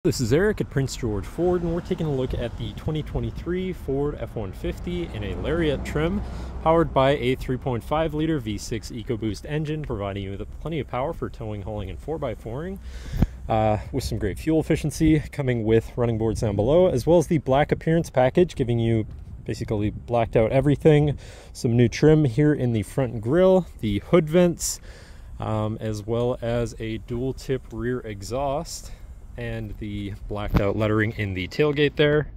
This is Eric at Prince George Ford, and we're taking a look at the 2023 Ford F-150 in a Lariat trim, powered by a 3.5-liter V6 EcoBoost engine, providing you with plenty of power for towing, hauling, and 4x4ing, with some great fuel efficiency, coming with running boards down below, as well as the black appearance package, giving you basically blacked out everything. Some new trim here in the front grille, the hood vents, as well as a dual tip rear exhaust, and the blacked out lettering in the tailgate there.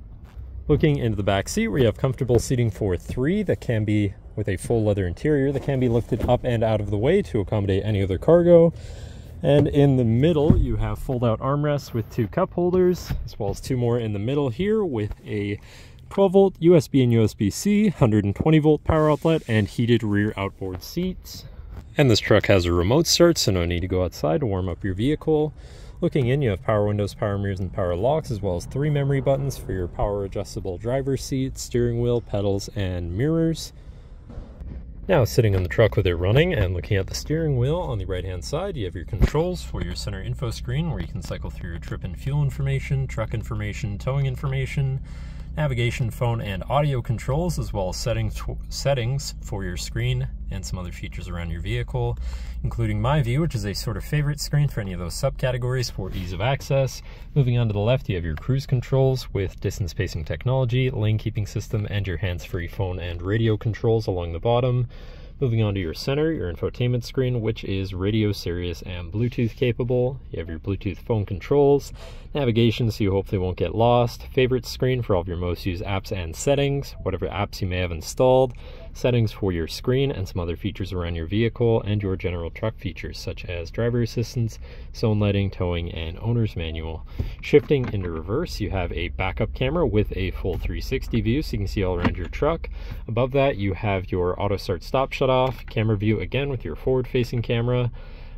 Looking into the back seat, where you have comfortable seating for three that can be with a full leather interior that can be lifted up and out of the way to accommodate any other cargo. And in the middle, you have fold-out armrests with two cup holders, as well as two more in the middle here with a 12-volt USB and USB-C, 120-volt power outlet, and heated rear outboard seats. And this truck has a remote start, so no need to go outside to warm up your vehicle. Looking in, you have power windows, power mirrors, and power locks, as well as 3 memory buttons for your power adjustable driver's seat, steering wheel, pedals, and mirrors. Now, sitting in the truck with it running and looking at the steering wheel, on the right hand side you have your controls for your center info screen, where you can cycle through your trip and fuel information, truck information, towing information, navigation, phone, and audio controls, as well as settings for your screen and some other features around your vehicle, including My View, which is a sort of favorite screen for any of those subcategories for ease of access. Moving on to the left, you have your cruise controls with distance spacing technology, lane keeping system, and your hands-free phone and radio controls along the bottom. Moving on to your center, your infotainment screen, which is radio, Sirius, and Bluetooth capable. You have your Bluetooth phone controls, navigation so you hopefully won't get lost, favorite screen for all of your most used apps and settings, whatever apps you may have installed, settings for your screen and some other features around your vehicle, and your general truck features such as driver assistance, zone lighting, towing, and owner's manual. Shifting into reverse, you have a backup camera with a full 360 view so you can see all around your truck. Above that, you have your auto start stop shut off, camera view again with your forward facing camera,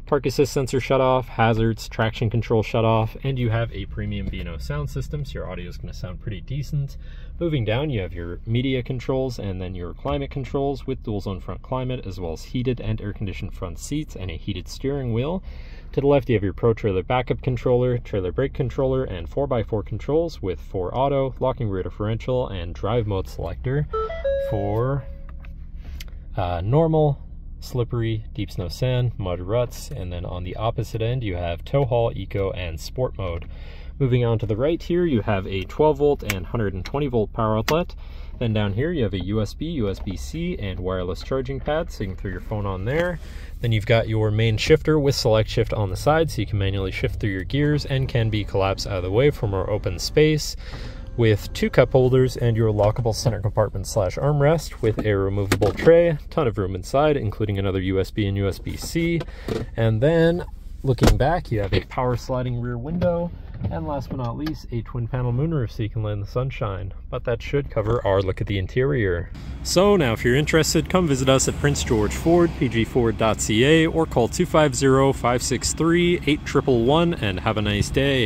park assist sensor shut off, hazards, traction control shut off, and you have a premium B&O sound system, so your audio is going to sound pretty decent. Moving down, you have your media controls and then your climate controls with dual zone front climate, as well as heated and air conditioned front seats and a heated steering wheel. To the left, you have your Pro Trailer backup controller, trailer brake controller, and 4x4 controls with 4 auto, locking rear differential, and drive mode selector for normal, slippery, deep snow sand, mud ruts, and then on the opposite end you have tow haul, eco, and sport mode. Moving on to the right here, you have a 12-volt and 120-volt power outlet. Then down here you have a USB, USB-C, and wireless charging pad, so you can throw your phone on there. Then you've got your main shifter with select shift on the side, so you can manually shift through your gears and can be collapsed out of the way for more open space, with 2 cup holders and your lockable center compartment / armrest with a removable tray. Ton of room inside, including another USB and USB-C. And then looking back, you have a power sliding rear window, and last but not least, a twin panel moonroof so you can let in the sunshine. But that should cover our look at the interior. So now if you're interested, come visit us at Prince George Ford, pgford.ca, or call 250-563-8111 and have a nice day.